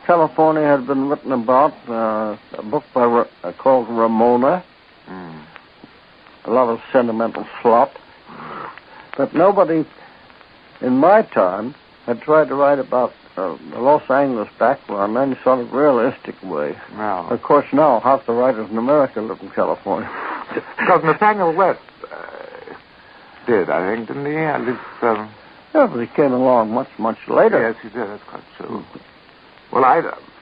California had been written about, a book called Ramona. A lot of sentimental slop. But nobody in my time had tried to write about the Los Angeles background in any sort of realistic way. No. Of course, now half the writers in America live in California. Because Nathaniel West did, I think, didn't he? At least, Yeah, but he came along much, much later. Yes, he did. That's quite true. Well,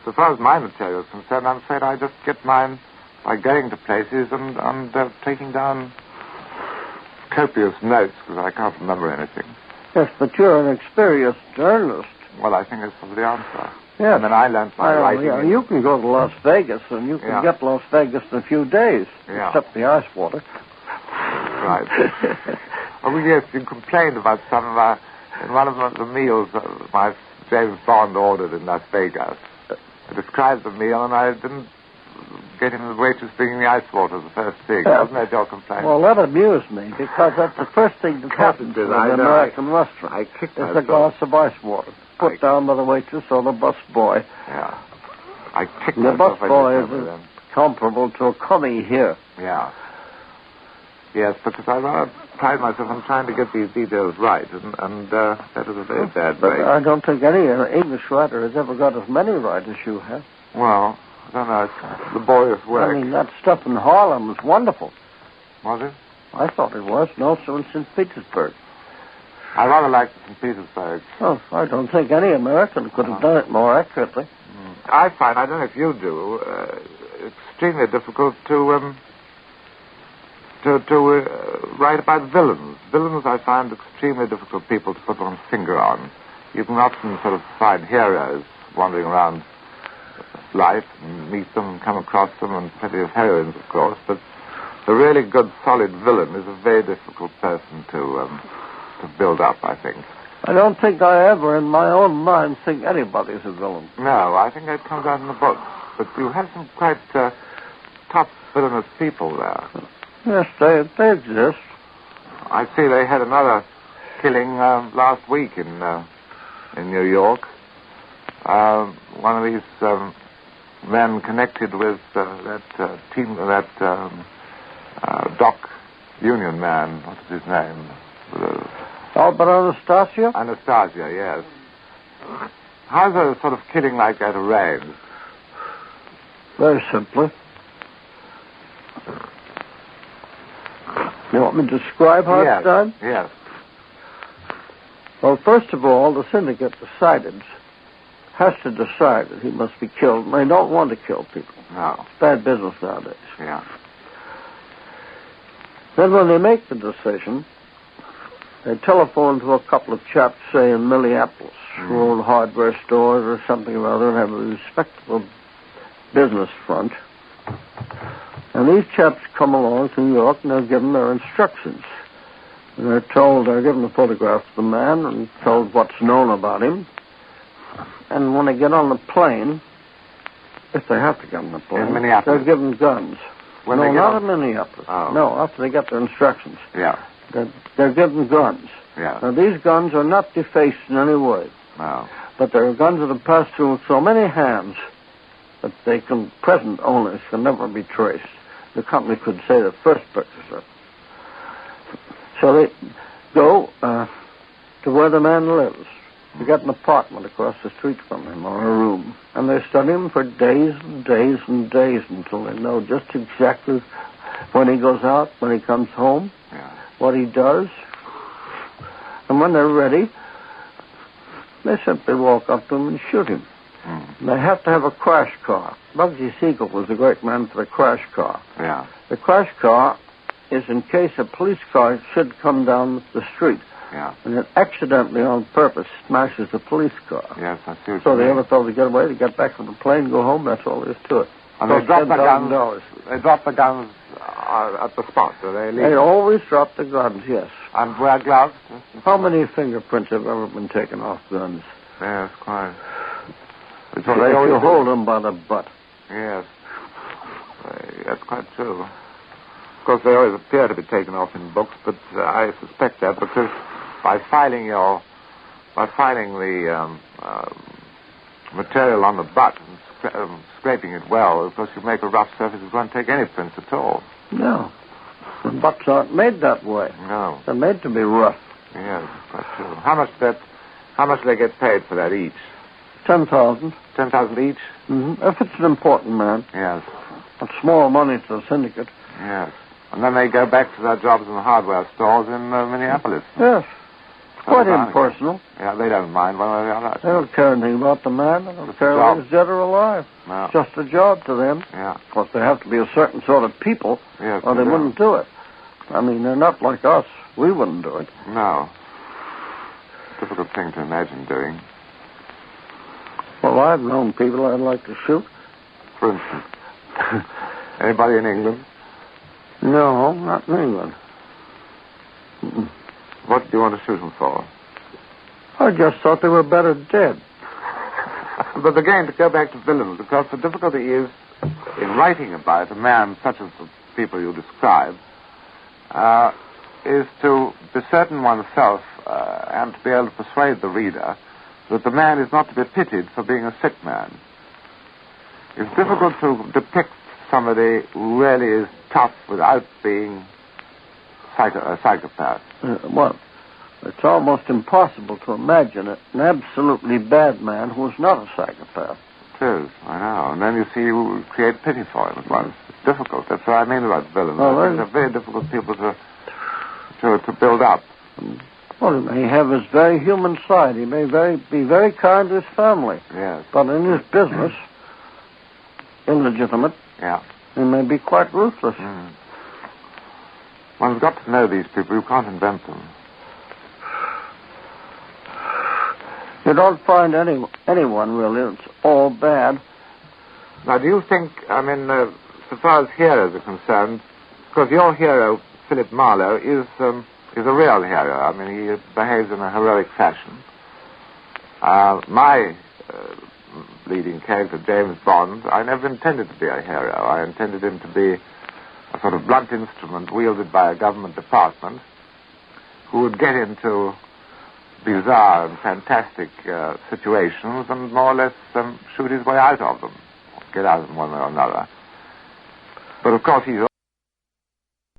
so far as my material is concerned, I'm afraid I just get mine by going to places and taking down copious notes, because I can't remember anything. Yes, but you're an experienced journalist. Well, I think that's probably the answer. Yes. And then I learned by writing. Yeah, you can go to Las Vegas, and you can get Las Vegas in a few days, except the ice water. Right. Oh, yes, you complained about some in one of the meals my James Bond ordered in Las Vegas. I described the meal, and I didn't get him the waitress bringing the ice water the first thing. Wasn't that your complaint? Well, that amused me, because that's the first thing that happens in an American restaurant. I kicked It's a glass of ice water, put down by the waitress or the bus boy. Yeah. I kicked the bus boy is comparable to a commie here. Yeah. Yes, because I rather pride myself on trying to get these details right, and that is a very bad break. But I don't think any English writer has ever got as many right as you have. Well, I don't know. It's laborious work. I mean, that stuff in Harlem was wonderful. Was it? I thought it was, and also in St. Petersburg. I rather liked St. Petersburg. Oh, I don't think any American could have done it more accurately. I find, I don't know if you do, extremely difficult to write about villains. Villains, I find, extremely difficult people to put one's finger on. You can often sort of find heroes wandering around life and meet them and come across them, and plenty of heroines, of course, but a really good, solid villain is a very difficult person to build up, I think. I don't think I ever, in my own mind, think anybody's a villain. No, I think that comes out in the book. But you have some quite tough, villainous people there. Yes, they exist. I see they had another killing last week in New York. One of these men connected with that dock union man. What is his name? Albert Anastasia? Anastasia, yes. How's a sort of killing like that arranged? Very simply. You want me to describe how it's done? Yes. Well, first of all, the syndicate has to decide that he must be killed, and they don't want to kill people. No. It's bad business nowadays. Yeah. Then when they make the decision, they telephone to a couple of chaps, say, in Minneapolis, who own hardware stores or something or other and have a respectable business front. And these chaps come along to New York, and they're given their instructions. And they're given a photograph of the man and told what's known about him. And when they get on the plane, if they have to get on the plane, they're given guns. Not in Minneapolis. Oh. No, after they get their instructions. Yeah. They're given guns. Yeah. Now, these guns are not defaced in any way. No. But they're guns that have passed through so many hands that present owners can never be traced. The company could say the first purchaser. So they go to where the man lives. They get an apartment across the street from him, or a room. And they study him for days and days and days until they know just exactly when he goes out, when he comes home, what he does. And when they're ready, they simply walk up to him and shoot him. And they have to have a crash car. Bugsy Siegel was a great man for the crash car. Yeah. The crash car is in case a police car should come down the street. Yeah. And it accidentally, on purpose, smashes the police car. Yes, I see what So you the mean. other fellow to get away, they get back on the plane, go home, that's all there is to it. And they drop the guns. They drop the guns at the spot, do they? They always drop the guns, yes. And wear gloves? How many fingerprints have ever been taken off guns? Yes, quite. If you hold them by the butt. Yes. That's quite true. Of course, they always appear to be taken off in books, but I suspect that because by filing the material on the butt and scraping it well. Of course, you make a rough surface, it won't take any prints at all. No. The butts aren't made that way. No. They're made to be rough. Yes, quite true. How much do they get paid for that each? 10,000. 10,000 each? Mm-hmm. If it's an important man. Yes. That's small money to the syndicate. Yes. And then they go back to their jobs in the hardware stores in Minneapolis. Yes. Quite impersonal. Yeah, they don't mind one way or the other. They don't care anything about the man. They don't care whether he's dead or alive. No. It's just a job to them. Yeah. Of course, they have to be a certain sort of people, yes, or they wouldn't do it. I mean, they're not like us. We wouldn't do it. No. Difficult thing to imagine doing. Well, I've known people I'd like to shoot. For instance? Anybody in England? No, not in England. Mm-mm. What do you want to shoot them for? I just thought they were better dead. But again, to go back to villains, because the difficulty is in writing about a man such as the people you describe, is to be certain oneself and to be able to persuade the reader that the man is not to be pitied for being a sick man. It's difficult to depict somebody who really is tough without being a psychopath. Well, it's almost impossible to imagine an absolutely bad man who is not a psychopath. It is, I know. And then you see you create pity for him at once. It's difficult. That's what I mean about villains. They're very difficult people to build up. Well, he may have his very human side. He may be very kind to his family. Yes. But in his business, illegitimate, he may be quite ruthless. Mm. One's got to know these people. You can't invent them. You don't find anyone, really, that's all bad. Now, do you think, I mean, so far as heroes are concerned, because your hero, Philip Marlowe, is a real hero. I mean, he behaves in a heroic fashion. My leading character, James Bond, I never intended to be a hero. I intended him to be a sort of blunt instrument wielded by a government department who would get into bizarre and fantastic situations and more or less shoot his way out of them, get out of them one way or another. But of course he's